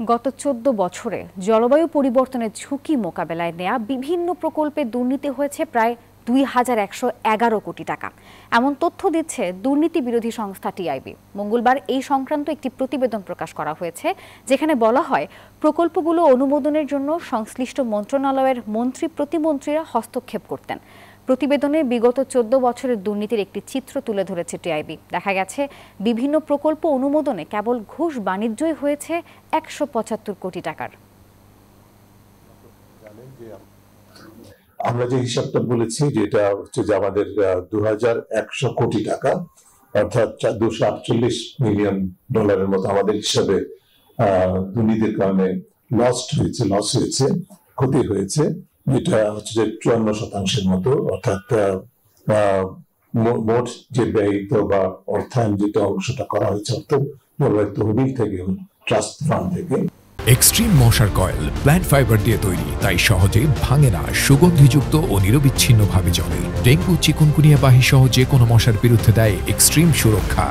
গত ১৪ বছরে জলবায়ু পরিবর্তনের ঝুঁকি মোকাবেলায় নেয়া বিভিন্ন প্রকল্পে দুর্নীতি হয়েছে প্রায় ২,১১১ কোটি টাকা। এমন তথ্য দিচ্ছে দুর্নীতি বিরোধী সংস্থা টিআইবি। মঙ্গলবার এই সংক্রান্ত একটি প্রতিবেদন প্রকাশ করা হয়েছে, যেখানে বলা হয় প্রকল্পগুলো অনুমোদনের জন্য সংশ্লিষ্ট মন্ত্রণালয়ের মন্ত্রী প্রতিমন্ত্রীরা হস্তক্ষেপ করতেন। প্রতিবেদনে বিগত ১৪ বছরের দুর্নীতির একটি চিত্র তুলে ধরেছে টিআইবি। দেখা গেছে বিভিন্ন প্রকল্প অনুমোদনে কেবল ঘুষ বাণিজ্যই হয়েছে ১৭৫ কোটি টাকার। আমরা যে হিসাবটা বলেছি যেটা হচ্ছে যে আমাদের ২,১০০ কোটি টাকা অর্থাৎ $248 মিলিয়ন মতো আমাদের হিসাবে দুর্নীতির কারণে লস হয়েছে, ক্ষতি হয়েছে, যেটা হচ্ছে যে ৫৪% মতো, অর্থাৎ মোট যে ব্যয়িত বা অর্থায়ন যেটা অংশটা করা হয়েছে অর্থ তহবিল থেকে, ট্রাস্ট ফান্ড থেকে। এক্সট্রিম মশার কয়েল প্ল্যান্ট ফাইবার দিয়ে তৈরি, তাই সহজে ভাঙে না, সুগন্ধিযুক্ত ও নিরবিচ্ছিন্নভাবে জ্বলে। ডেঙ্গু, চিকুনগুনিয়া বাহি সহ যে কোনো মশার বিরুদ্ধে দেয় এক্সট্রিম সুরক্ষা।